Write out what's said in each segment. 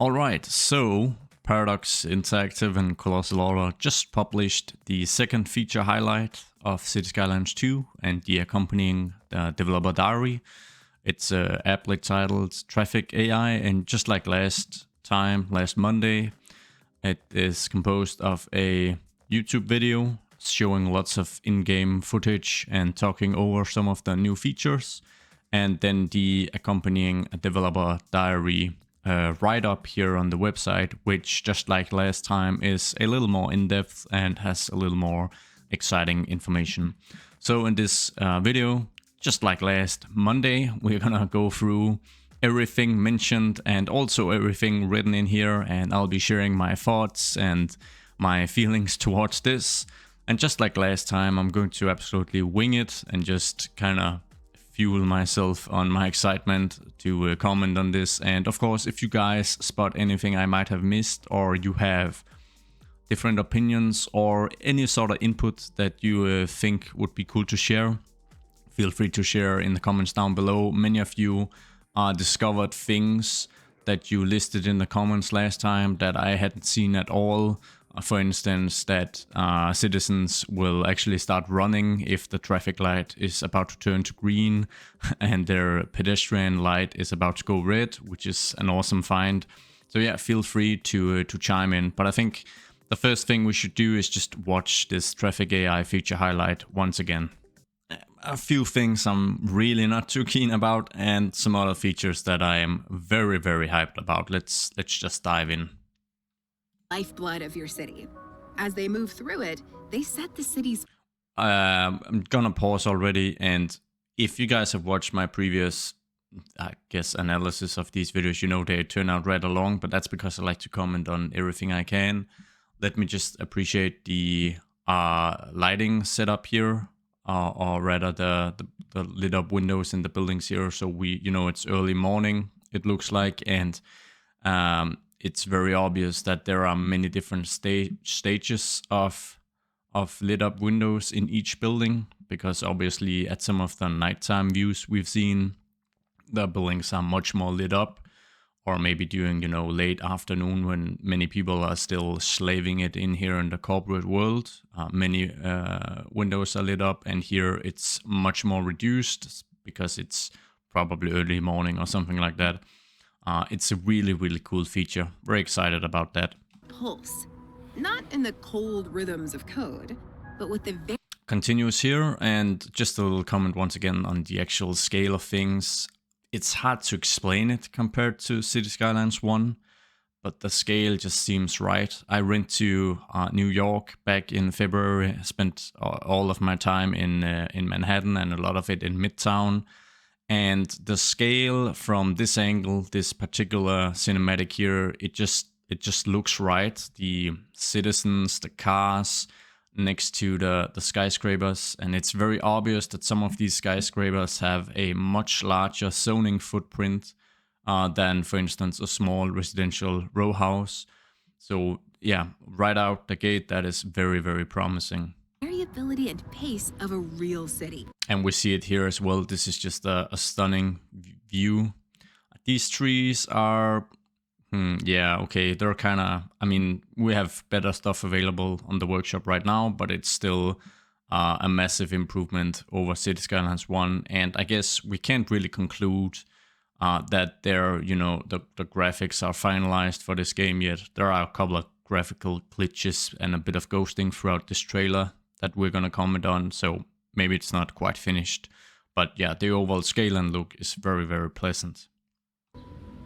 Alright, so Paradox Interactive and Colossal Order just published the second feature highlight of City Skylines 2 and the accompanying developer diary. It's aptly titled Traffic AI, and just like last Monday, it is composed of a YouTube video showing lots of in-game footage and talking over some of the new features, and then the accompanying developer diary write-up here on the website, which just like last time is a little more in-depth and has a little more exciting information. So in this video, just like last Monday, we're gonna go through everything mentioned and also everything written in here, and I'll be sharing my thoughts and my feelings towards this. And just like last time, I'm going to absolutely wing it and just kind of fuel myself on my excitement to comment on this. And of course, if you guys spot anything I might have missed, or you have different opinions or any sort of input that you think would be cool to share, feel free to share in the comments down below. Many of you discovered things that you listed in the comments last time that I hadn't seen at all. For instance, that citizens will actually start running if the traffic light is about to turn to green and their pedestrian light is about to go red, which is an awesome find. So yeah, feel free to chime in. But I think the first thing we should do is just watch this Traffic AI feature highlight once again. A few things I'm really not too keen about, and some other features that I am very, very hyped about. Let's just dive in. Lifeblood of your city. As they move through it, they set the city's... I'm gonna pause already, and if you guys have watched my previous, I guess, analysis of these videos, you know they turn out rather long, but that's because I like to comment on everything I can. Let me just appreciate the lighting setup here, or rather the lit up windows in the buildings here. So it's early morning, it looks like, and it's very obvious that there are many different stages of lit up windows in each building, because obviously at some of the nighttime views we've seen, the buildings are much more lit up, or maybe during, late afternoon when many people are still slaving it in here in the corporate world. Many windows are lit up, and here it's much more reduced because it's probably early morning or something like that. It's a really, really cool feature. Very excited about that. Pulse. Not in the cold rhythms of code, but with the continues here, and just a little comment once again on the actual scale of things. It's hard to explain it compared to City Skylines 1, but the scale just seems right. I went to New York back in February. I spent all of my time in Manhattan, and a lot of it in Midtown. And the scale from this angle, this particular cinematic here, it just looks right. The citizens, the cars next to the skyscrapers, and it's very obvious that some of these skyscrapers have a much larger zoning footprint than, for instance, a small residential row house. So yeah, right out the gate, that is very, very promising. Variability and pace of a real city. And we see it here as well. This is just a stunning view. These trees are, yeah, okay. They're kind of, we have better stuff available on the workshop right now, but it's still a massive improvement over City Skylines 1. And I guess we can't really conclude that the graphics are finalized for this game yet. There are a couple of graphical glitches and a bit of ghosting throughout this trailer that we're going to comment on, so maybe it's not quite finished. But yeah, the overall scale and look is very, very pleasant.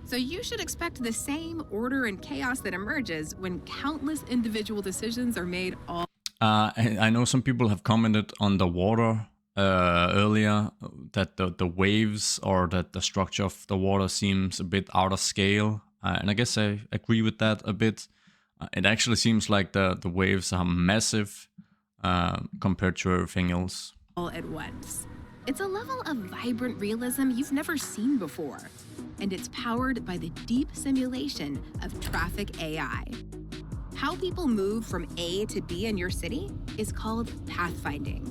So you should expect the same order and chaos that emerges when countless individual decisions are made all... I know some people have commented on the water earlier, that the waves or that the structure of the water seems a bit out of scale. And I guess I agree with that a bit. It actually seems like the waves are massive compared to everything else. All at once. It's a level of vibrant realism you've never seen before, and it's powered by the deep simulation of traffic AI. How people move from A to B in your city is called pathfinding.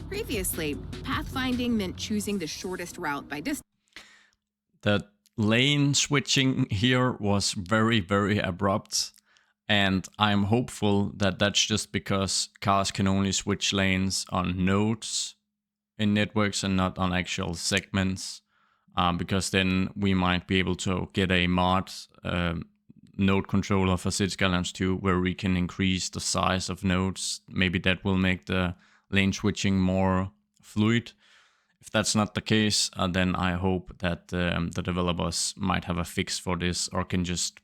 Previously, pathfinding meant choosing the shortest route by distance. The lane switching here was very, very abrupt. And I'm hopeful that that's just because cars can only switch lanes on nodes in networks and not on actual segments. Because then we might be able to get a mod node controller for City Skylines 2 where we can increase the size of nodes. Maybe that will make the lane switching more fluid. If that's not the case, then I hope that the developers might have a fix for this or can just,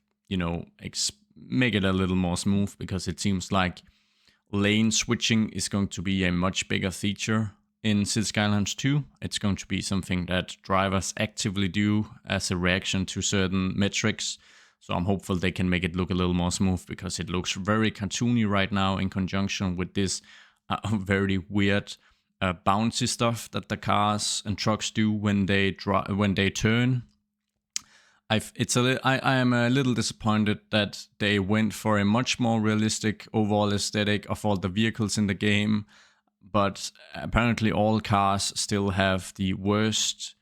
make it a little more smooth, because it seems like lane switching is going to be a much bigger feature in City Skylines 2. It's going to be something that drivers actively do as a reaction to certain metrics. So I'm hopeful they can make it look a little more smooth, because it looks very cartoony right now in conjunction with this very weird bouncy stuff that the cars and trucks do when they turn. I am a little disappointed that they went for a much more realistic overall aesthetic of all the vehicles in the game, but apparently all cars still have the worst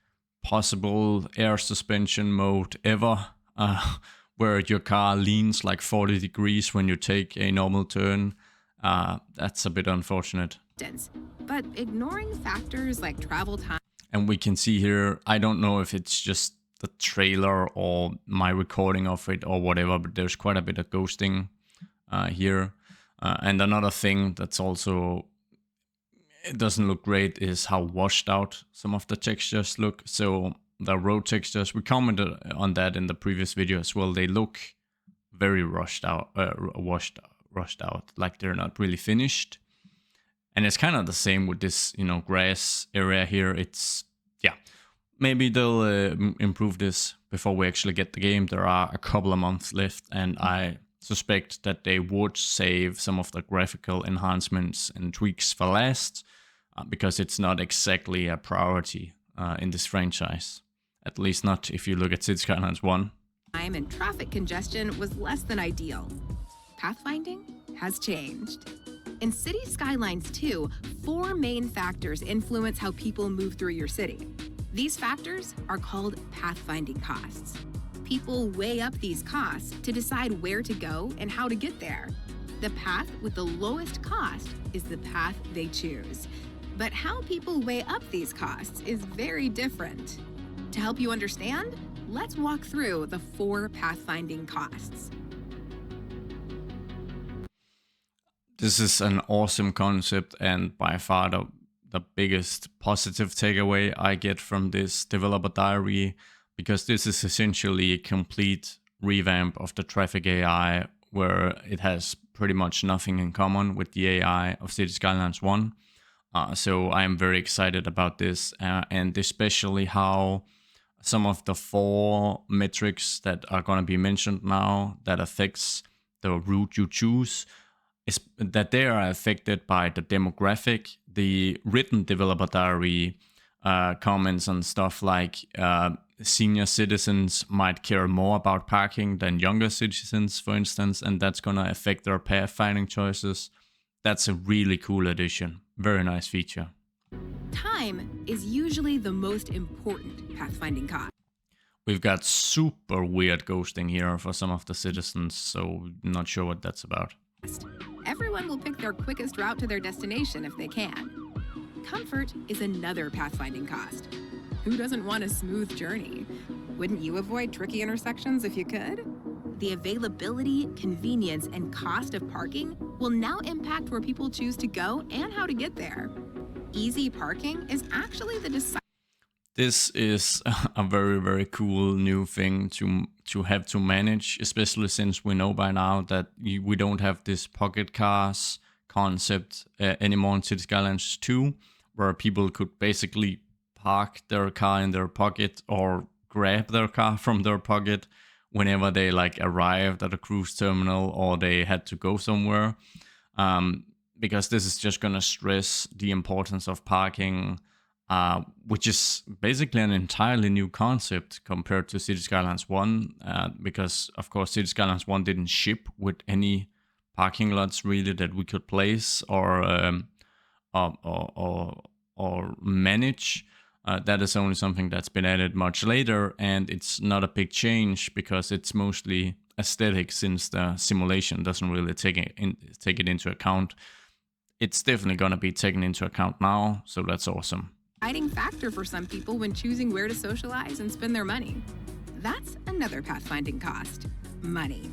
possible air suspension mode ever, where your car leans like 40 degrees when you take a normal turn. That's a bit unfortunate. But ignoring factors like travel time. And we can see here, I don't know if it's just the trailer or my recording of it or whatever, but there's quite a bit of ghosting here. And another thing that's also, it doesn't look great, is how washed out some of the textures look. So the road textures, we commented on that in the previous video as well. They look very rushed out, rushed out, like they're not really finished. And it's kind of the same with this, grass area here. It's, maybe they'll improve this before we actually get the game. There are a couple of months left, and I suspect that they would save some of the graphical enhancements and tweaks for last, because it's not exactly a priority in this franchise. At least not if you look at City Skylines 1. Time and traffic congestion was less than ideal. Pathfinding has changed. In City Skylines 2, 4 main factors influence how people move through your city. These factors are called pathfinding costs. People weigh up these costs to decide where to go and how to get there. The path with the lowest cost is the path they choose. But how people weigh up these costs is very different. To help you understand, let's walk through the 4 pathfinding costs. This is an awesome concept, and by far the biggest positive takeaway I get from this developer diary, because this is essentially a complete revamp of the traffic AI, where it has pretty much nothing in common with the AI of City Skylines 1. So I am very excited about this, and especially how some of the 4 metrics that are going to be mentioned now that affects the route you choose, is that they are affected by the demographic. The written developer diary comments on stuff like senior citizens might care more about parking than younger citizens, for instance, and that's going to affect their pathfinding choices. That's a really cool addition. Very nice feature. Time is usually the most important pathfinding cost. We've got super weird ghosting here for some of the citizens, so not sure what that's about. Everyone will pick their quickest route to their destination if they can. Comfort is another pathfinding cost. Who doesn't want a smooth journey? Wouldn't you avoid tricky intersections if you could? The availability, convenience, and cost of parking will now impact where people choose to go and how to get there. Easy parking is actually the deciding. This is a very, very cool new thing to have to manage, especially since we know by now that we don't have this pocket cars concept anymore in City Skylines 2, where people could basically park their car in their pocket or grab their car from their pocket whenever they arrived at a cruise terminal or they had to go somewhere. Because this is just going to stress the importance of parking, which is basically an entirely new concept compared to City Skylines 1, because of course City Skylines 1 didn't ship with any parking lots really that we could place or manage. That is only something that's been added much later, and it's not a big change because it's mostly aesthetic since the simulation doesn't really take it into account. It's definitely going to be taken into account now, so that's awesome. Deciding factor for some people when choosing where to socialize and spend their money. That's another pathfinding cost: money.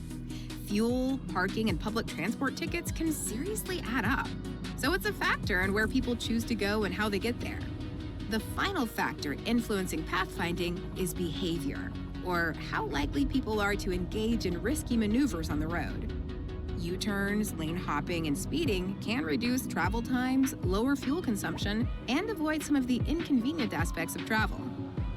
Fuel, parking, and public transport tickets can seriously add up. So it's a factor in where people choose to go and how they get there. The final factor influencing pathfinding is behavior, or how likely people are to engage in risky maneuvers on the road. U-turns, lane hopping, and speeding can reduce travel times, lower fuel consumption, and avoid some of the inconvenient aspects of travel.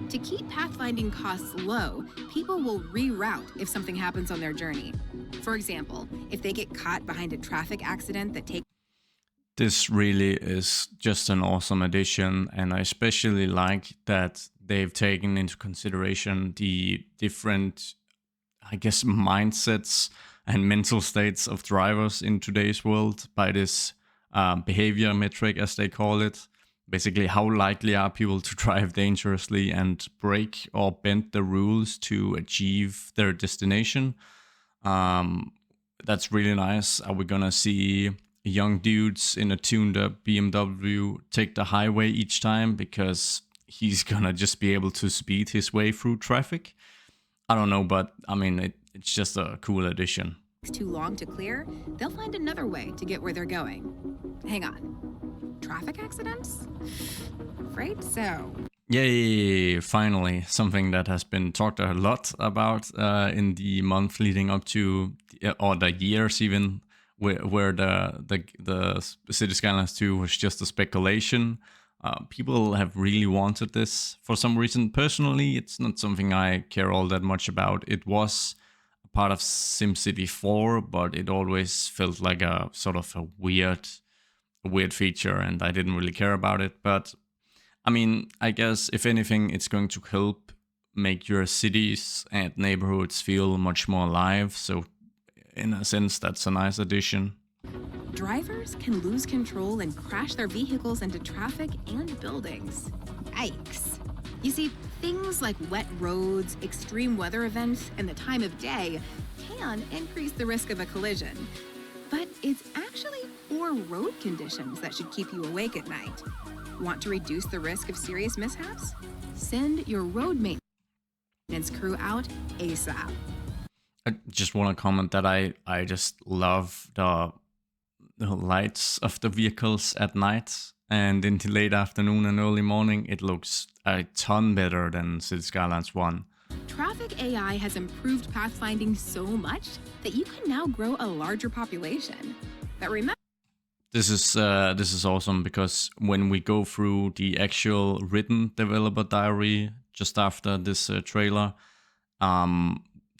To keep pathfinding costs low, people will reroute if something happens on their journey. For example, if they get caught behind a traffic accident that takes... This really is just an awesome addition, and I especially like that they've taken into consideration the different, I guess, mindsets and mental states of drivers in today's world by this behavior metric, as they call it. Basically, how likely are people to drive dangerously and break or bend the rules to achieve their destination? That's really nice. Are we gonna see young dudes in a tuned up BMW take the highway each time because he's gonna just be able to speed his way through traffic? I don't know, but I mean, it's just a cool addition. Too long to clear, they'll find another way to get where they're going. Hang on. Traffic accidents? Afraid so. Yay, finally, something that has been talked a lot about in the month leading up to, or the years even, where the City Skylines 2 was just a speculation. People have really wanted this for some reason. Personally, it's not something I care all that much about. It was a part of SimCity 4, but it always felt like a sort of a weird feature, and I didn't really care about it. But I mean, I guess if anything, it's going to help make your cities and neighborhoods feel much more alive. So in a sense, that's a nice addition. Drivers can lose control and crash their vehicles into traffic and buildings. Yikes. You see, things like wet roads, extreme weather events, and the time of day can increase the risk of a collision. But it's actually poor road conditions that should keep you awake at night. Want to reduce the risk of serious mishaps? Send your road maintenance crew out ASAP. I just want to comment that I just love the lights of the vehicles at night, and in the late afternoon and early morning, it looks a ton better than City Skylines 1. Traffic AI has improved pathfinding so much that you can now grow a larger population. But remember, this is awesome, because when we go through the actual written developer diary just after this trailer,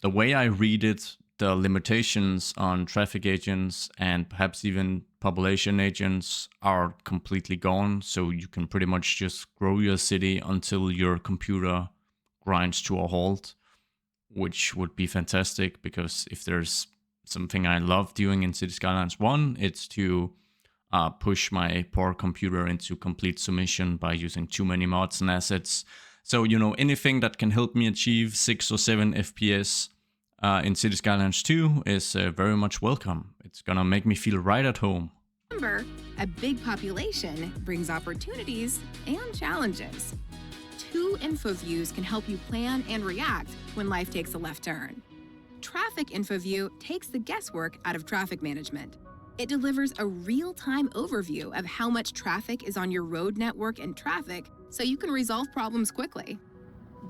the way I read it, the limitations on traffic agents and perhaps even population agents are completely gone. So you can pretty much just grow your city until your computer grinds to a halt, which would be fantastic, because if there's something I love doing in City Skylines 1, it's to push my poor computer into complete submission by using too many mods and assets. So, you know, anything that can help me achieve 6 or 7 FPS in City Skylines 2 is very much welcome. It's gonna make me feel right at home. remember, a big population brings opportunities and challenges. 2 info views can help you plan and react when life takes a left turn. Traffic Info View takes the guesswork out of traffic management. It delivers a real-time overview of how much traffic is on your road network and traffic, so you can resolve problems quickly.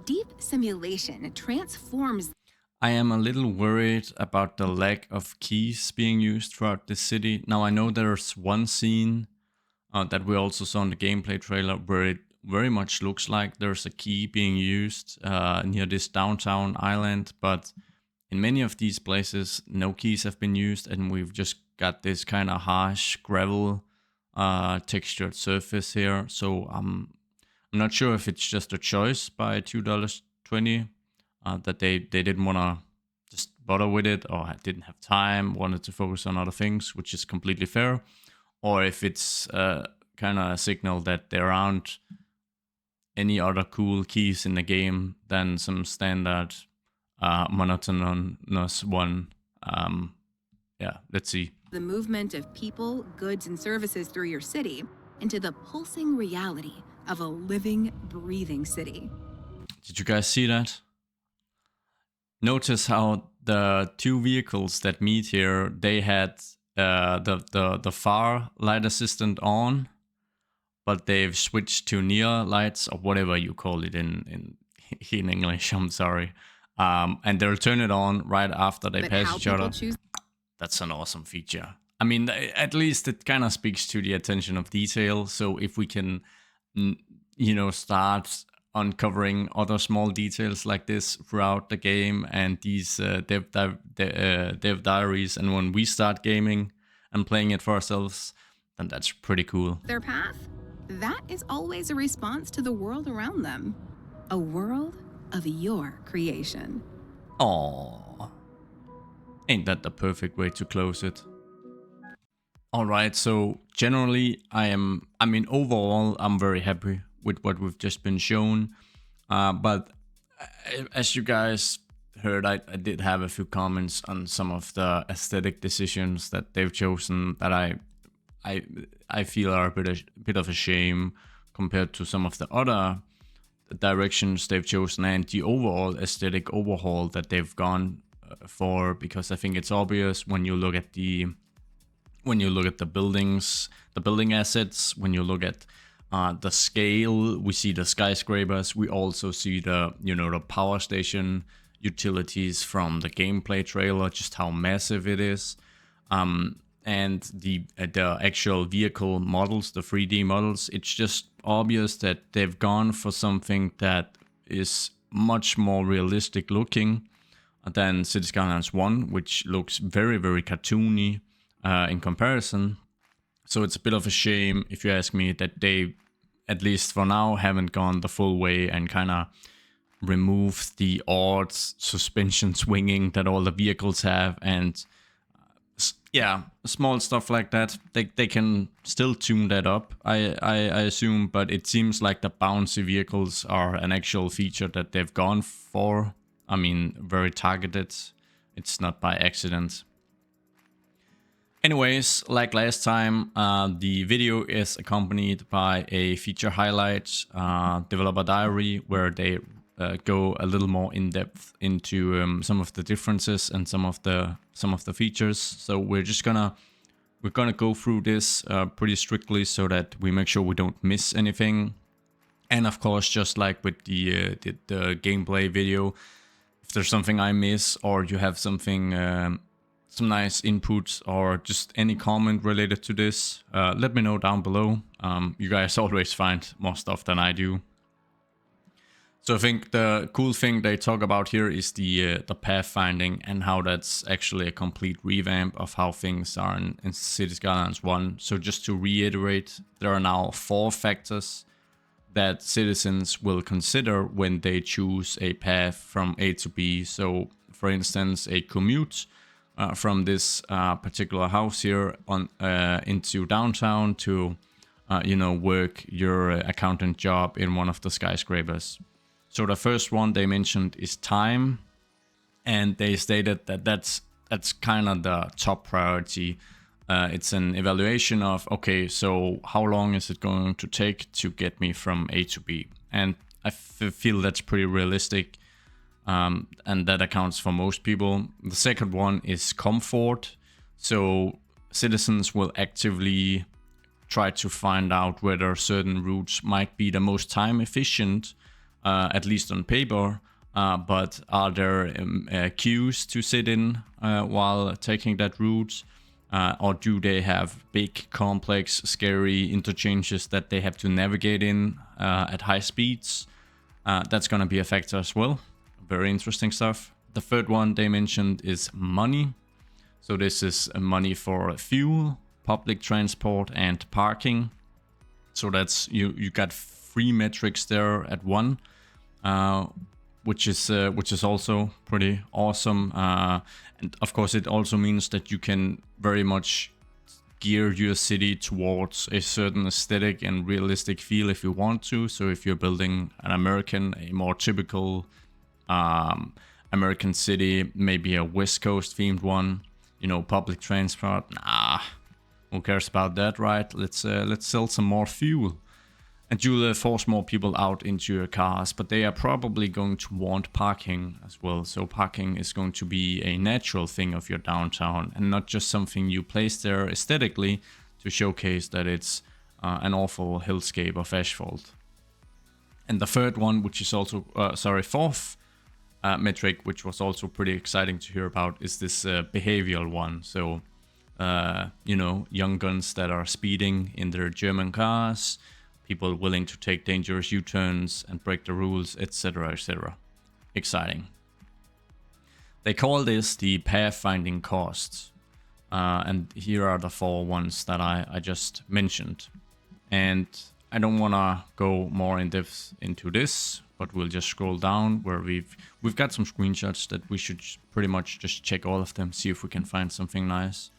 Deep Simulation transforms. I am a little worried about the lack of keys being used throughout the city. Now, I know there's one scene that we also saw in the gameplay trailer where it very much looks like there's a key being used near this downtown island, but in many of these places, no keys have been used, and we've just got this kind of harsh gravel textured surface here. So I'm not sure if it's just a choice by $2.20 that they didn't want to just bother with it, or didn't have time, wanted to focus on other things, which is completely fair, or if it's kind of a signal that there aren't any other cool keys in the game than some standard monotonous one. Yeah, let's see. The movement of people, goods, and services through your city into the pulsing reality of a living, breathing city. Did you guys see that? Notice how the two vehicles that meet here, they had the far light assistant on, but they've switched to near lights, or whatever you call it in English, I'm sorry. And they'll turn it on right after they pass each other. That's an awesome feature. I mean, at least it kind of speaks to the attention of detail. So if we can, start uncovering other small details like this throughout the game and these dev diaries, and when we start gaming and playing it for ourselves, then that's pretty cool. Their path, that is always a response to the world around them. A world of your creation. Aww. Ain't that the perfect way to close it? Alright, so generally overall I'm very happy with what we've just been shown. But as you guys heard, I did have a few comments on some of the aesthetic decisions that they've chosen that I feel are a bit of a shame compared to some of the other directions they've chosen and the overall aesthetic overhaul that they've gone for, because I think it's obvious when you look at the buildings, the building assets, when you look at the scale, we see the skyscrapers, we also see the power station utilities from the gameplay trailer, just how massive it is. And the actual vehicle models, the 3D models, it's just obvious that they've gone for something that is much more realistic looking than City Skylines 1, which looks very, very cartoony in comparison. So it's a bit of a shame, if you ask me, that they, at least for now, haven't gone the full way and kind of removed the odd suspension swinging that all the vehicles have, and yeah, small stuff like that. They can still tune that up, I assume, but it seems like the bouncy vehicles are an actual feature that they've gone for. I mean, very targeted. It's not by accident. Anyways, like last time, the video is accompanied by a feature highlight, developer diary, where they go a little more in depth into some of the differences and some of the features. So we're gonna go through this pretty strictly so that we make sure we don't miss anything. And of course, just like with the gameplay video, if there's something I miss, or you have something, some nice inputs, or just any comment related to this, let me know down below. You guys always find more stuff than I do. So I think the cool thing they talk about here is the pathfinding, and how that's actually a complete revamp of how things are in City Skylines 1. So just to reiterate, there are now 4 factors that citizens will consider when they choose a path from A to B. So for instance, a commute from this particular house here on into downtown to work your accountant job in one of the skyscrapers. So the first one they mentioned is time, and they stated that that's kind of the top priority. It's an evaluation of, okay, so how long is it going to take to get me from A to B? And I feel that's pretty realistic, and that accounts for most people. The second one is comfort. So citizens will actively try to find out whether certain routes might be the most time efficient, at least on paper, but are there queues to sit in while taking that route? Or do they have big, complex, scary interchanges that they have to navigate in at high speeds? That's going to be a factor as well. Very interesting stuff. The third one they mentioned is money. So this is money for fuel, public transport, and parking. So that's you got 3 metrics there at one, which is also pretty awesome. And of course, it also means that you can very much gear your city towards a certain aesthetic and realistic feel if you want to. So if you're building an a more typical American city, maybe a West Coast themed one, you know, public transport, nah, who cares about that, right? Let's sell some more fuel. And you'll force more people out into your cars, but they are probably going to want parking as well. So parking is going to be a natural thing of your downtown and not just something you place there aesthetically to showcase that it's an awful hillscape of asphalt. And the third one, which is also, fourth metric, which was also pretty exciting to hear about, is this behavioral one. So, you know, young guns that are speeding in their German cars, people willing to take dangerous U-turns and break the rules, etc., etc. Exciting. They call this the pathfinding costs. And here are the 4 ones that I just mentioned. And I don't want to go more in depth into this, but we'll just scroll down where we've got some screenshots that we should pretty much just check all of them, see if we can find something nice.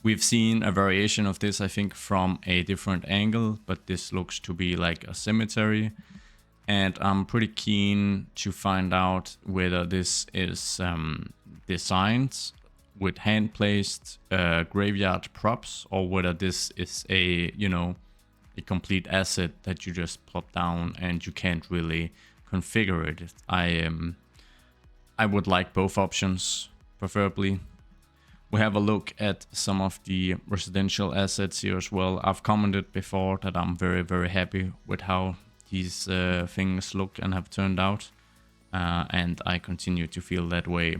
We've seen a variation of this, I think, from a different angle, but this looks to be like a cemetery. And I'm pretty keen to find out whether this is designed with hand-placed graveyard props, or whether this is a, you know, a complete asset that you just plop down and you can't really configure it. I would like both options, preferably. We have a look at some of the residential assets here as well. I've commented before that I'm very, very happy with how these things look and have turned out. And I continue to feel that way.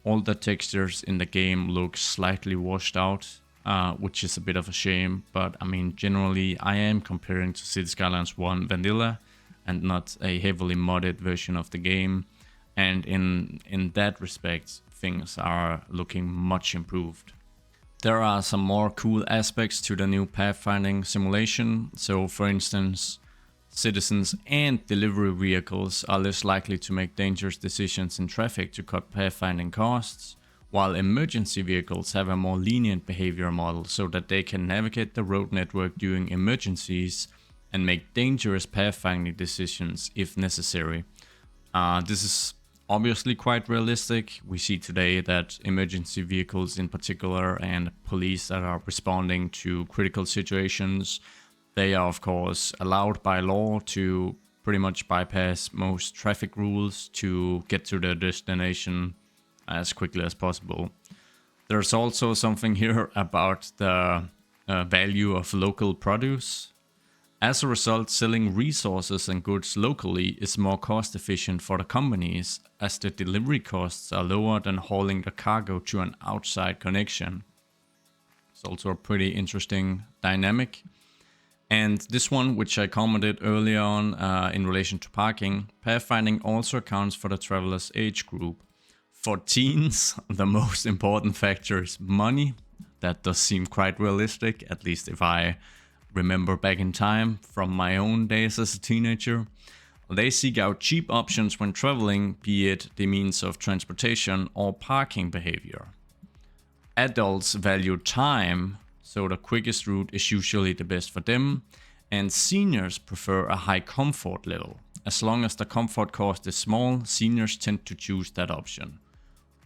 All the textures in the game look slightly washed out, which is a bit of a shame. But I mean, generally, I am comparing to Cities Skylines 1 Vanilla and not a heavily modded version of the game. And in that respect, things are looking much improved. There are some more cool aspects to the new pathfinding simulation. So for instance, citizens and delivery vehicles are less likely to make dangerous decisions in traffic to cut pathfinding costs, while emergency vehicles have a more lenient behavior model so that they can navigate the road network during emergencies and make dangerous pathfinding decisions if necessary. This is obviously quite realistic. We see today that emergency vehicles in particular and police that are responding to critical situations, they are of course allowed by law to pretty much bypass most traffic rules to get to their destination as quickly as possible. There's also something here about the value of local produce. As a result, selling resources and goods locally is more cost efficient for the companies, as the delivery costs are lower than hauling the cargo to an outside connection. It's also a pretty interesting dynamic. And this one, which I commented earlier on in relation to parking, pathfinding also accounts for the traveler's age group. For teens, the most important factor is money. That does seem quite realistic, at least if I remember back in time from my own days as a teenager. They seek out cheap options when traveling, be it the means of transportation or parking behavior. Adults value time, so the quickest route is usually the best for them, and seniors prefer a high comfort level. As long as the comfort cost is small, seniors tend to choose that option.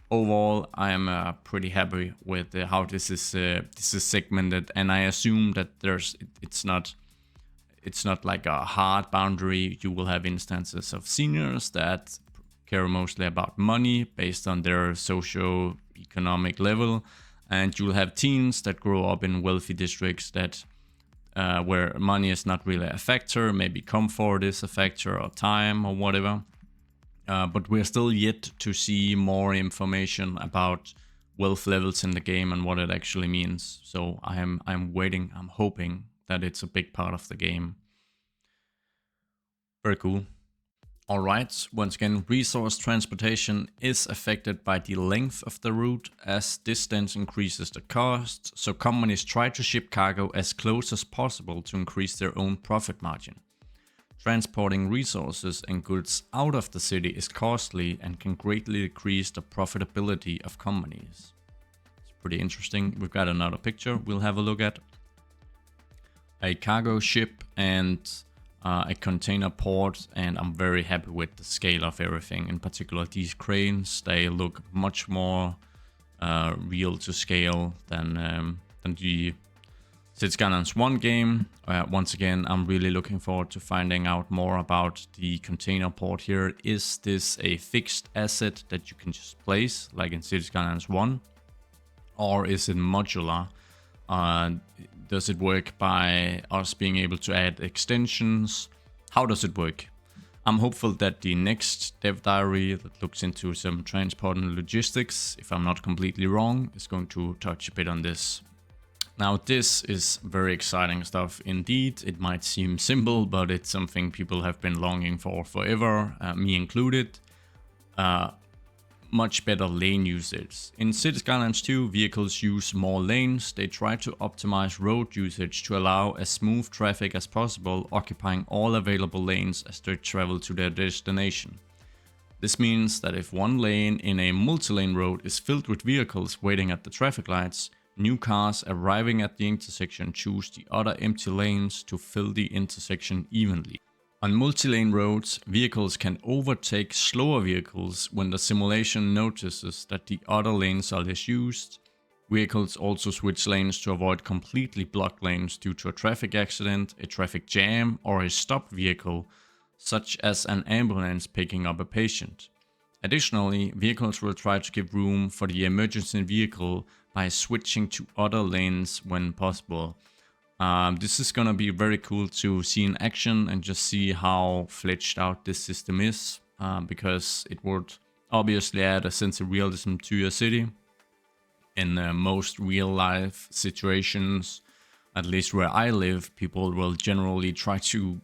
Overall, I am pretty happy with how this is segmented, and I assume that it's not like a hard boundary. You will have instances of seniors that care mostly about money based on their socio-economic level, and you'll have teens that grow up in wealthy districts that where money is not really a factor, maybe comfort is a factor or time or whatever. But we're still yet to see more information about wealth levels in the game and what it actually means. So I'm waiting, I'm hoping that it's a big part of the game. Very cool. All right, once again, resource transportation is affected by the length of the route, as distance increases the cost. So companies try to ship cargo as close as possible to increase their own profit margin. Transporting resources and goods out of the city is costly and can greatly decrease the profitability of companies. It's pretty interesting. We've got another picture we'll have a look at. A cargo ship and a container port, and I'm very happy with the scale of everything. In particular, these cranes, they look much more real to scale than the Cities Skylines 1 game. Once again, I'm really looking forward to finding out more about the container port here. Is this a fixed asset that you can just place, like in Cities Skylines 1? Or is it modular? Does it work by us being able to add extensions? How does it work? I'm hopeful that the next dev diary that looks into some transport and logistics, if I'm not completely wrong, is going to touch a bit on this. Now, this is very exciting stuff indeed. It might seem simple, but it's something people have been longing for forever, me included. Much better lane usage. In Cities Skylines 2, vehicles use more lanes. They try to optimize road usage to allow as smooth traffic as possible, occupying all available lanes as they travel to their destination. This means that if one lane in a multi-lane road is filled with vehicles waiting at the traffic lights, new cars arriving at the intersection choose the other empty lanes to fill the intersection evenly. On multi-lane roads, vehicles can overtake slower vehicles when the simulation notices that the other lanes are less used. Vehicles also switch lanes to avoid completely blocked lanes due to a traffic accident, a traffic jam, or a stopped vehicle, such as an ambulance picking up a patient. Additionally, vehicles will try to give room for the emergency vehicle by switching to other lanes when possible. This is gonna be very cool to see in action and just see how fleshed out this system is, because it would obviously add a sense of realism to your city. In most real life situations, at least where I live, people will generally try to,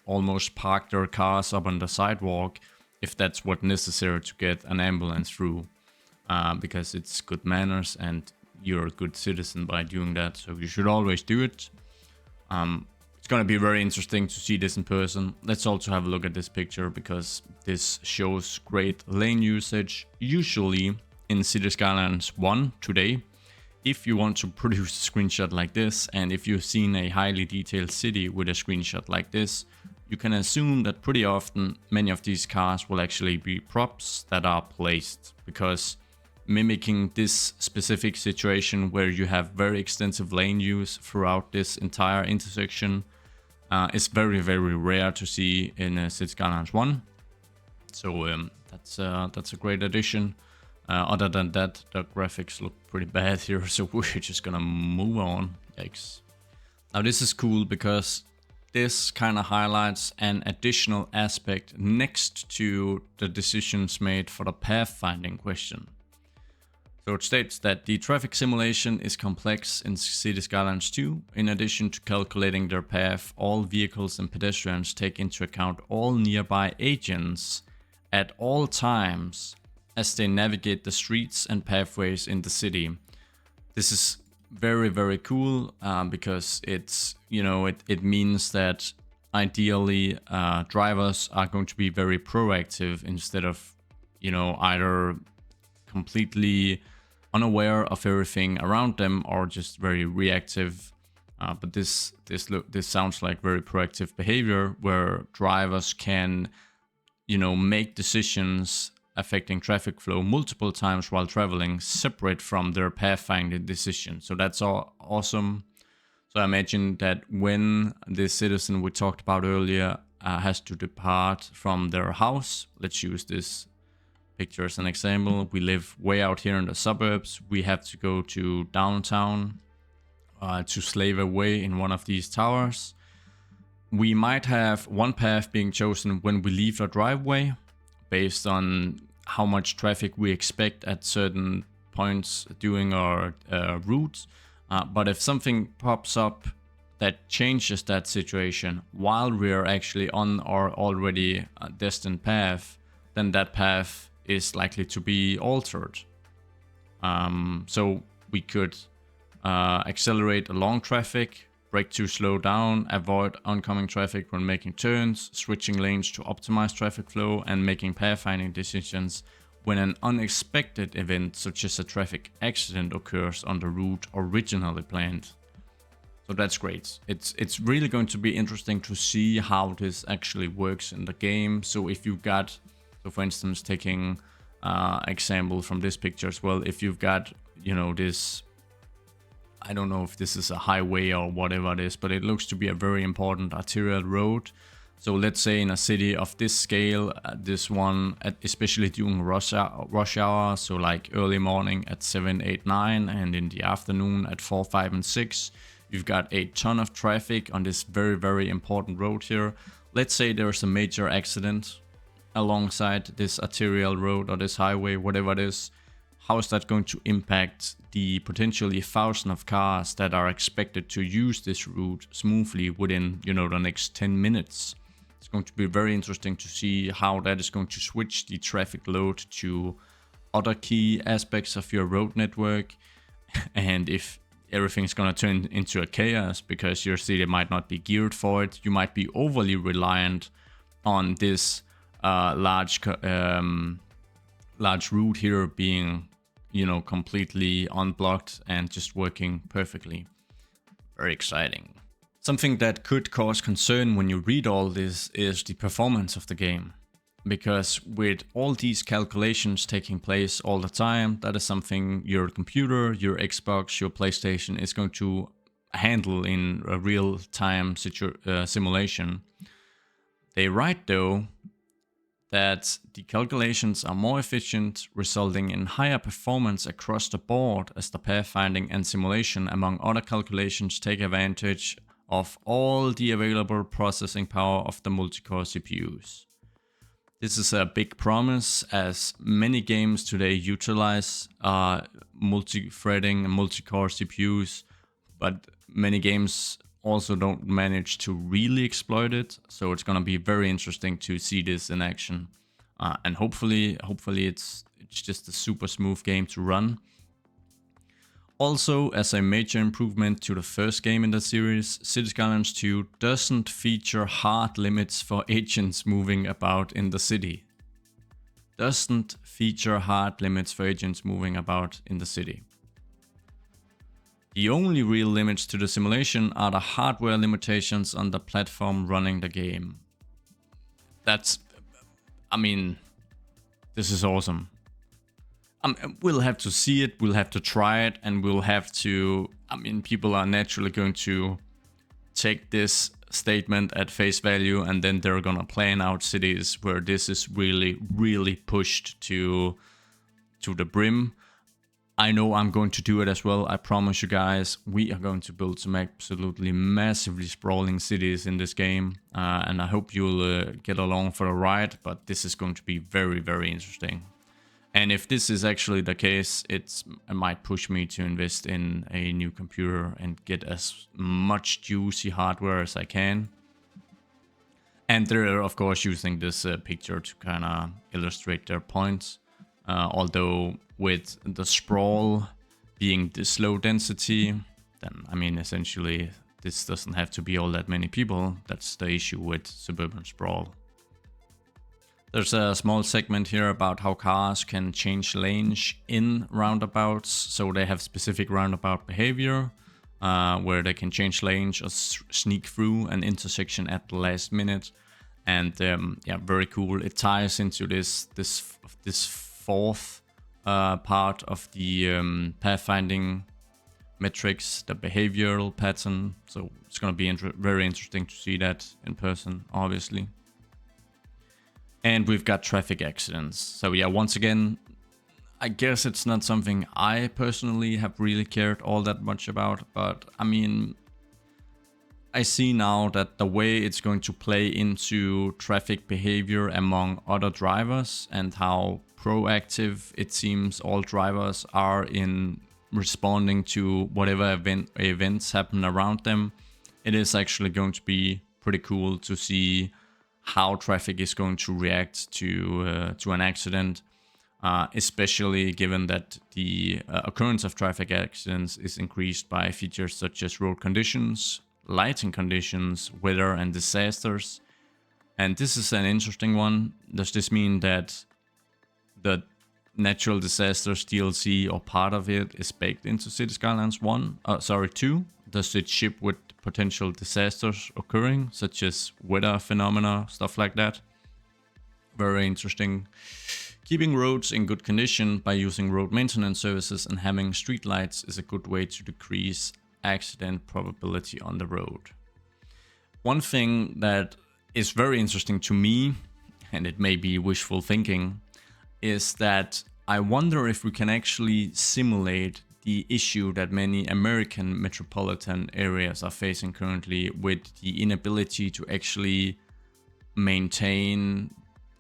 almost park their cars up on the sidewalk if that's what's necessary to get an ambulance through, because it's good manners and you're a good citizen by doing that, so you should always do it. It's gonna be very interesting to see this in person. Let's also have a look at this picture, because this shows great lane usage. Usually in Cities Skylines 1 today, if you want to produce a screenshot like this, and if you've seen a highly detailed city with a screenshot like this, you can assume that pretty often many of these cars will actually be props that are placed, because mimicking this specific situation where you have very extensive lane use throughout this entire intersection is very, very rare to see in Cities Skylines 1. So that's a great addition. Other than that, the graphics look pretty bad here, so we're just gonna move on. Yikes. Now this is cool because this kind of highlights an additional aspect next to the decisions made for the pathfinding question. So it states that the traffic simulation is complex in Cities Skylines 2. In addition to calculating their path, all vehicles and pedestrians take into account all nearby agents at all times as they navigate the streets and pathways in the city. This is very, very cool because it's, it means that ideally drivers are going to be very proactive instead of, either completely unaware of everything around them or just very reactive. But this sounds like very proactive behavior where drivers can, make decisions affecting traffic flow multiple times while traveling, separate from their pathfinding decision. So that's awesome. So I imagine that when this citizen we talked about earlier has to depart from their house, let's use this picture as an example. We live way out here in the suburbs. We have to go to downtown to slave away in one of these towers. We might have one path being chosen when we leave our driveway based on how much traffic we expect at certain points during our route. But if something pops up that changes that situation while we're actually on our already destined path, then that path is likely to be altered. So we could accelerate along traffic, brake to slow down, avoid oncoming traffic when making turns, switching lanes to optimize traffic flow, and making pathfinding decisions when an unexpected event such as a traffic accident occurs on the route originally planned. So that's great. It's really going to be interesting to see how this actually works in the game. So if you've got, so for instance, taking example from this picture as well, if you've got, you know, this, I don't know if this is a highway or whatever it is, but it looks to be a very important arterial road. So let's say in a city of this scale, this one, especially during rush hour, so like early morning at 7, 8, 9, and in the afternoon at 4, 5, and 6, you've got a ton of traffic on this very, very important road here. Let's say there's a major accident alongside this arterial road or this highway, whatever it is. How is that going to impact the potentially 1,000 of cars that are expected to use this route smoothly within, you know, the next 10 minutes? It's going to be very interesting to see how that is going to switch the traffic load to other key aspects of your road network, and if everything's going to turn into a chaos because your city might not be geared for it. You might be overly reliant on this large route here being, you know, completely unblocked and just working perfectly. Very exciting. Something that could cause concern when you read all this is the performance of the game. Because with all these calculations taking place all the time, that is something your computer, your Xbox, your PlayStation is going to handle in a real-time simulation. They write, though, that the calculations are more efficient, resulting in higher performance across the board as the pathfinding and simulation, among other calculations, take advantage of all the available processing power of the multi-core CPUs. This is a big promise, as many games today utilize multi-threading and multi-core CPUs, but many games also don't manage to really exploit it. So it's going to be very interesting to see this in action, and hopefully it's just a super smooth game to run. Also, as a major improvement to the first game in the series, Cities Skylines 2 doesn't feature hard limits for agents moving about in the city. Doesn't feature hard limits for agents moving about in the city. The only real limits to the simulation are the hardware limitations on the platform running the game. That's, I mean, this is awesome. We'll have to see it, we'll have to try it, and we'll have to, I mean, people are naturally going to take this statement at face value, and then they're gonna plan out cities where this is really, really pushed to the brim. I know I'm going to do it as well, I promise you guys. We are going to build some absolutely massively sprawling cities in this game, and I hope you'll get along for the ride, but this is going to be very, very interesting. And if this is actually the case, it might push me to invest in a new computer and get as much juicy hardware as I can. And they're, of course, using this picture to kind of illustrate their points. Although with the sprawl being this low density, then, I mean, essentially, this doesn't have to be all that many people. That's the issue with suburban sprawl. There's a small segment here about how cars can change lanes in roundabouts. So they have specific roundabout behavior where they can change lanes or sneak through an intersection at the last minute. And yeah, very cool. It ties into this fourth part of the pathfinding metrics, the behavioral pattern. So it's going to be very interesting to see that in person, obviously. And we've got traffic accidents. So yeah, once again, I guess it's not something I personally have really cared all that much about. But I mean, I see now that the way it's going to play into traffic behavior among other drivers and how proactive it seems all drivers are in responding to whatever events happen around them. It is actually going to be pretty cool to see how traffic is going to react to an accident, especially given that the occurrence of traffic accidents is increased by features such as road conditions, lighting conditions, weather, and disasters. And this is an interesting one. Does this mean that the natural disasters DLC or part of it is baked into City Skylines 2. Does it ship with potential disasters occurring, such as weather phenomena, stuff like that? Very interesting. Keeping roads in good condition by using road maintenance services and having streetlights is a good way to decrease accident probability on the road. One thing that is very interesting to me, and it may be wishful thinking, is that I wonder if we can actually simulate the issue that many American metropolitan areas are facing currently with the inability to actually maintain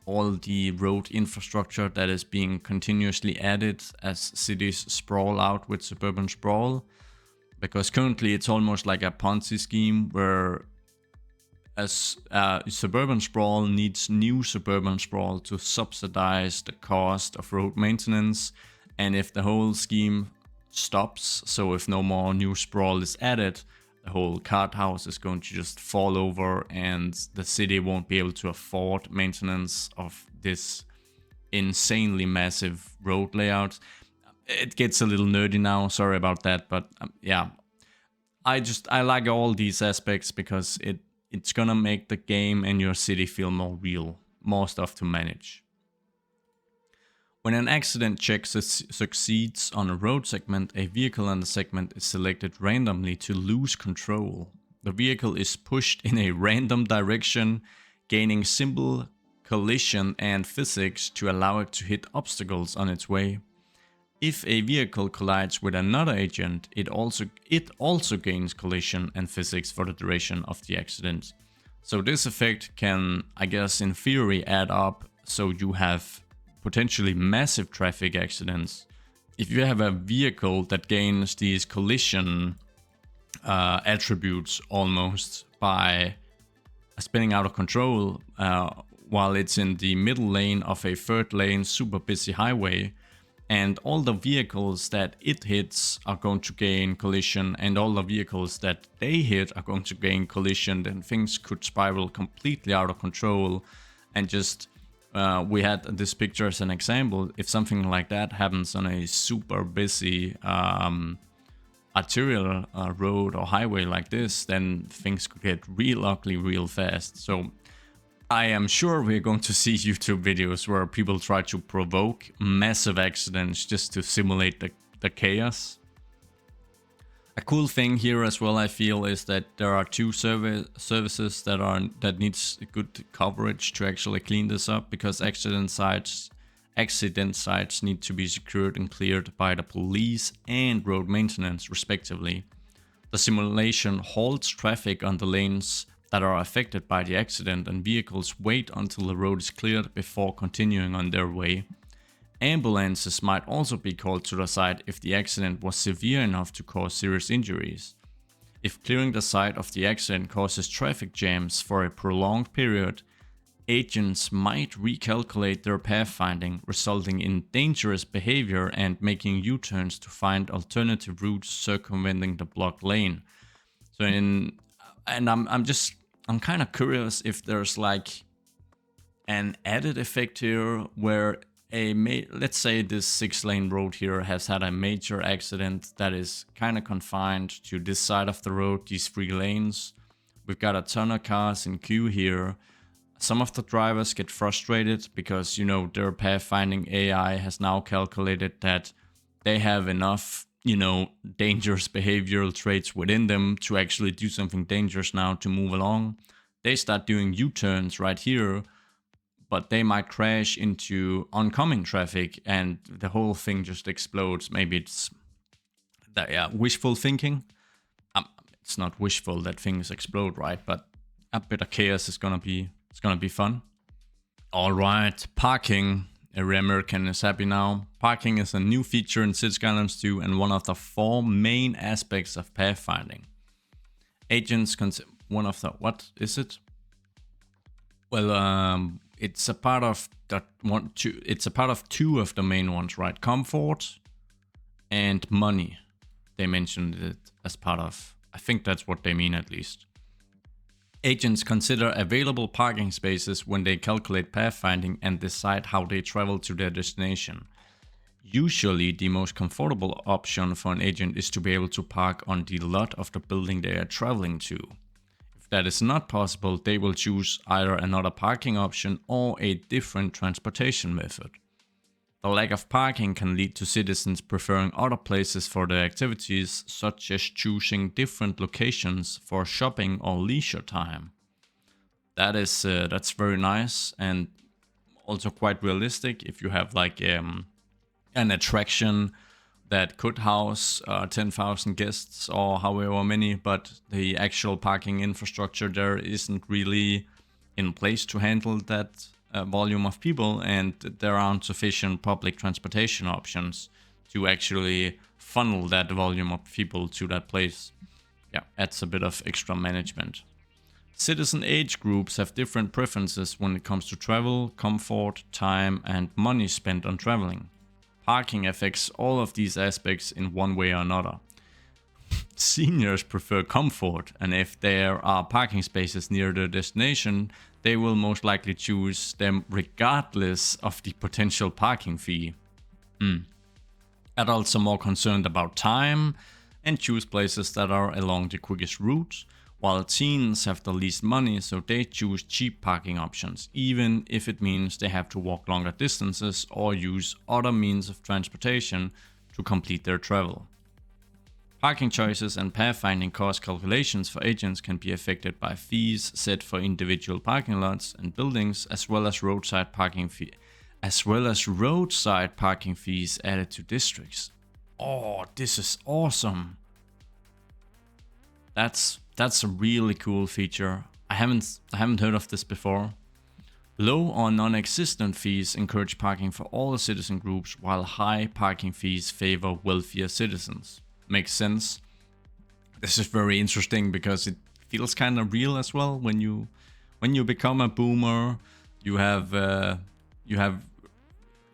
all the road infrastructure that is being continuously added as cities sprawl out with suburban sprawl. Because currently it's almost like a Ponzi scheme where as suburban sprawl needs new suburban sprawl to subsidize the cost of road maintenance. And if the whole scheme stops, so if no more new sprawl is added, the whole cart house is going to just fall over and the city won't be able to afford maintenance of this insanely massive road layout. It gets a little nerdy now, sorry about that, but yeah. I like all these aspects because it's gonna make the game and your city feel more real, more stuff to manage. When an accident check succeeds on a road segment, a vehicle on the segment is selected randomly to lose control. The vehicle is pushed in a random direction, gaining simple collision and physics to allow it to hit obstacles on its way. If a vehicle collides with another agent, it also gains collision and physics for the duration of the accident. So this effect can, I guess, in theory add up, so you have potentially massive traffic accidents. If you have a vehicle that gains these collision attributes almost by spinning out of control while it's in the middle lane of a third lane super busy highway, and all the vehicles that it hits are going to gain collision and all the vehicles that they hit are going to gain collision, then things could spiral completely out of control. And just we had this picture as an example. If something like that happens on a super busy arterial road or highway like this, then things could get real ugly real fast. So I am sure we're going to see YouTube videos where people try to provoke massive accidents just to simulate the chaos. A cool thing here as well, I feel, is that there are two services that needs good coverage to actually clean this up, because accident sites need to be secured and cleared by the police and road maintenance respectively. The simulation halts traffic on the lanes that are affected by the accident, and vehicles wait until the road is cleared before continuing on their way. Ambulances might also be called to the site if the accident was severe enough to cause serious injuries. If clearing the site of the accident causes traffic jams for a prolonged period, agents might recalculate their pathfinding, resulting in dangerous behavior and making U-turns to find alternative routes circumventing the blocked lane. So I'm kind of curious if there's like an added effect here where let's say this 6-lane road here has had a major accident that is kind of confined to this side of the road, these 3 lanes. We've got a ton of cars in queue here. Some of the drivers get frustrated because, you know, their pathfinding AI has now calculated that they have enough, you know, dangerous behavioral traits within them to actually do something dangerous now to move along. They start doing U-turns right here, but they might crash into oncoming traffic and the whole thing just explodes. Maybe it's wishful thinking. It's not wishful that things explode, right? But a bit of chaos is gonna be fun. All right, parking. Every American is happy now. Parking is a new feature in City Skylines 2 and one of the 4 main aspects of pathfinding. Agents one of the, what is it? Well, it's a part of it's a part of 2 of the main ones, right? Comfort and money. They mentioned it as part of, I think that's what they mean at least. Agents consider available parking spaces when they calculate pathfinding and decide how they travel to their destination. Usually, the most comfortable option for an agent is to be able to park on the lot of the building they are traveling to. If that is not possible, they will choose either another parking option or a different transportation method. The lack of parking can lead to citizens preferring other places for their activities, such as choosing different locations for shopping or leisure time. That's very nice and also quite realistic. If you have like an attraction that could house 10,000 guests or however many, but the actual parking infrastructure there isn't really in place to handle that volume of people, and there aren't sufficient public transportation options to actually funnel that volume of people to that place. Yeah, adds a bit of extra management. Citizen age groups have different preferences when it comes to travel, comfort, time, and money spent on traveling. Parking affects all of these aspects in one way or another. Seniors prefer comfort, and if there are parking spaces near their destination, they will most likely choose them regardless of the potential parking fee. Adults are more concerned about time and choose places that are along the quickest route, while teens have the least money, so they choose cheap parking options, even if it means they have to walk longer distances or use other means of transportation to complete their travel. Parking choices and pathfinding cost calculations for agents can be affected by fees set for individual parking lots and buildings, as well as roadside parking fees added to districts. Oh, this is awesome! That's a really cool feature. I haven't heard of this before. Low or non-existent fees encourage parking for all the citizen groups, while high parking fees favor wealthier citizens. Makes sense. This is very interesting because it feels kind of real as well. When you become a boomer, you have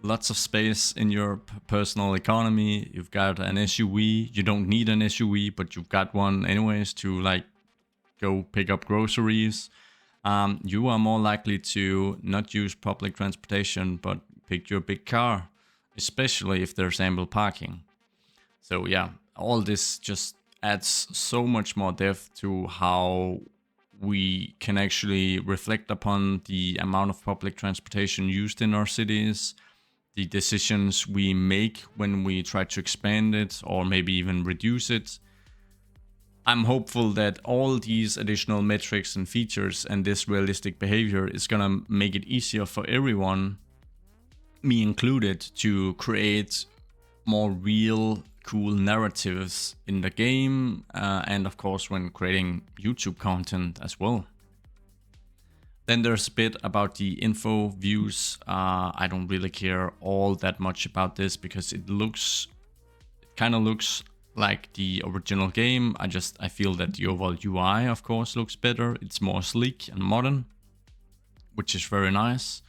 lots of space in your personal economy. You've got an SUV. You don't need an SUV, but you've got one anyways to like go pick up groceries. You are more likely to not use public transportation, but pick your big car, especially if there's ample parking. So yeah, all this just adds so much more depth to how we can actually reflect upon the amount of public transportation used in our cities, the decisions we make when we try to expand it or maybe even reduce it. I'm hopeful that all these additional metrics and features and this realistic behavior is gonna make it easier for everyone, me included, to create more real, cool narratives in the game, and of course when creating YouTube content as well. Then there's a bit about the info views. I don't really care all that much about this because it kind of looks like the original game. I feel that the overall UI of course looks better. It's more sleek and modern, which is very nice.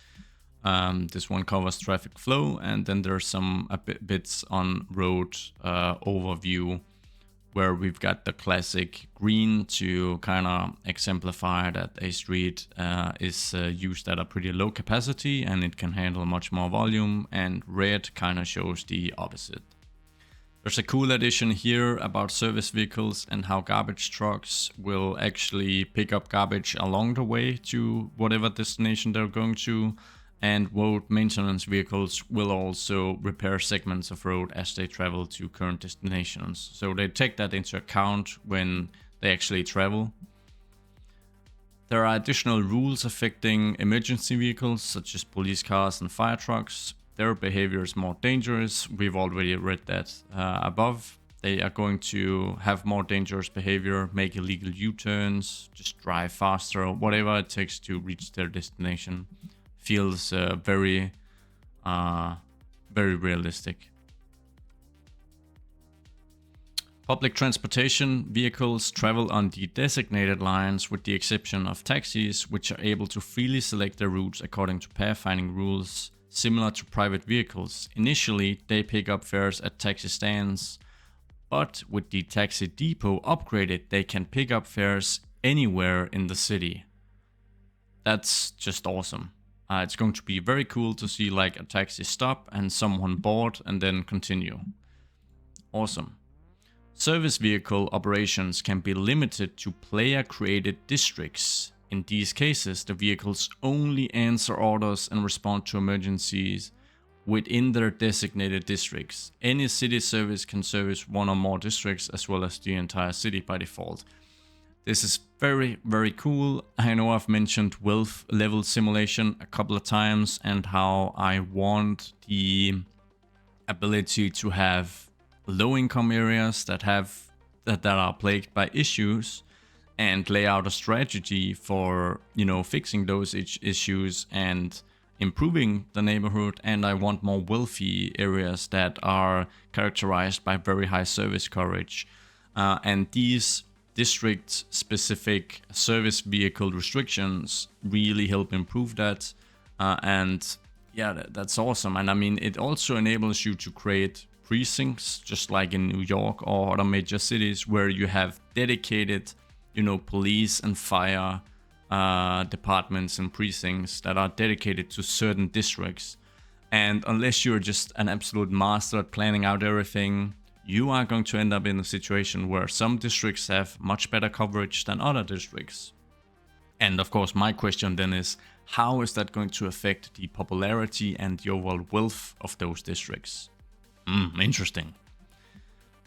This one covers traffic flow, and then there's some bits on road overview, where we've got the classic green to kind of exemplify that a street is used at a pretty low capacity and it can handle much more volume, and red kind of shows the opposite. There's a cool addition here about service vehicles and how garbage trucks will actually pick up garbage along the way to whatever destination they're going to, and road maintenance vehicles will also repair segments of road as they travel to current destinations. So they take that into account when they actually travel. There are additional rules affecting emergency vehicles such as police cars and fire trucks. Their behavior is more dangerous. We've already read that above. They are going to have more dangerous behavior, make illegal U-turns, just drive faster, whatever it takes to reach their destination. Feels very realistic. Public transportation vehicles travel on the designated lines with the exception of taxis, which are able to freely select their routes according to pathfinding rules, similar to private vehicles. Initially, they pick up fares at taxi stands, but with the taxi depot upgraded, they can pick up fares anywhere in the city. That's just awesome. It's going to be very cool to see like a taxi stop and someone board and then continue. Awesome. Service vehicle operations can be limited to player-created districts. In these cases, the vehicles only answer orders and respond to emergencies within their designated districts. Any city service can service one or more districts as well as the entire city by default. This is very, very cool. I know I've mentioned wealth level simulation a couple of times and how I want the ability to have low-income areas that are plagued by issues and lay out a strategy for, you know, fixing those issues and improving the neighborhood. And I want more wealthy areas that are characterized by very high service coverage. And these district-specific service vehicle restrictions really help improve that. And yeah, that's awesome. And I mean, it also enables you to create precincts, just like in New York or other major cities, where you have dedicated, you know, police and fire departments and precincts that are dedicated to certain districts. And unless you're just an absolute master at planning out everything, you are going to end up in a situation where some districts have much better coverage than other districts. And of course, my question then is, how is that going to affect the popularity and the overall wealth of those districts? Interesting.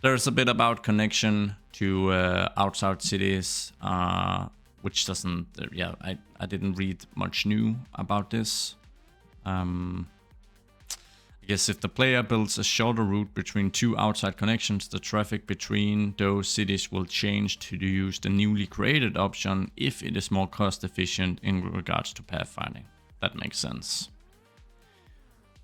There's a bit about connection to outside cities, which doesn't, I didn't read much new about this. I guess if the player builds a shorter route between two outside connections, the traffic between those cities will change to use the newly created option if it is more cost efficient in regards to pathfinding. That makes sense.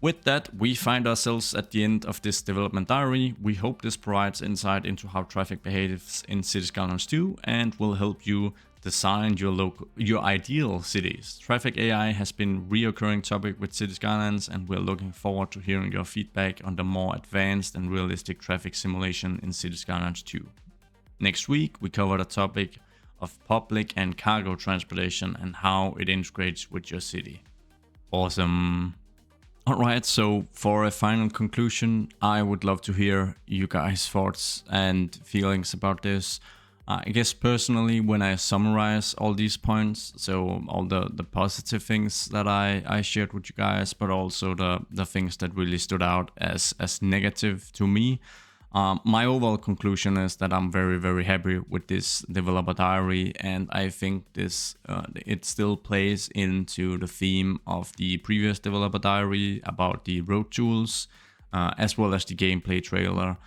With that, we find ourselves at the end of this development diary. We hope this provides insight into how traffic behaves in Cities Skylines 2 and will help you design your ideal cities. Traffic AI has been a reoccurring topic with Cities Skylines, and we're looking forward to hearing your feedback on the more advanced and realistic traffic simulation in Cities Skylines 2. Next week, we cover the topic of public and cargo transportation and how it integrates with your city. Awesome. Alright, so for a final conclusion, I would love to hear you guys' thoughts and feelings about this. I guess personally, when I summarize all these points, so all the positive things that I shared with you guys, but also the things that really stood out as negative to me, my overall conclusion is that I'm very, very happy with this developer diary, and I think this it still plays into the theme of the previous developer diary about the road tools, as well as the gameplay trailer.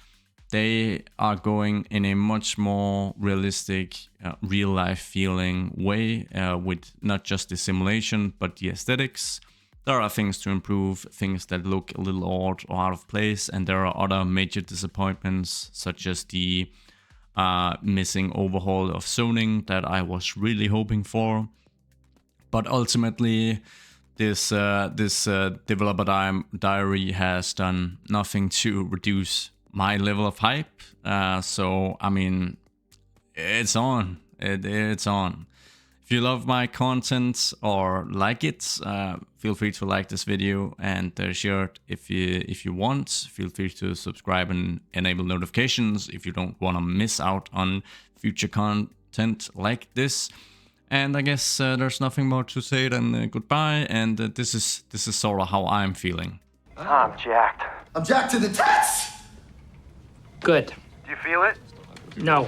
They are going in a much more realistic, real-life feeling way with not just the simulation, but the aesthetics. There are things to improve, things that look a little odd or out of place, and there are other major disappointments, such as the missing overhaul of zoning that I was really hoping for. But ultimately, this developer diary has done nothing to reduce my level of hype. So, I mean, it's on. It's on. If you love my content or like it, feel free to like this video and share it if you want. Feel free to subscribe and enable notifications if you don't want to miss out on future content like this. And I guess there's nothing more to say than goodbye. And this is sort of how I'm feeling. I'm jacked. I'm jacked to the tits! Good. Do you feel it? No.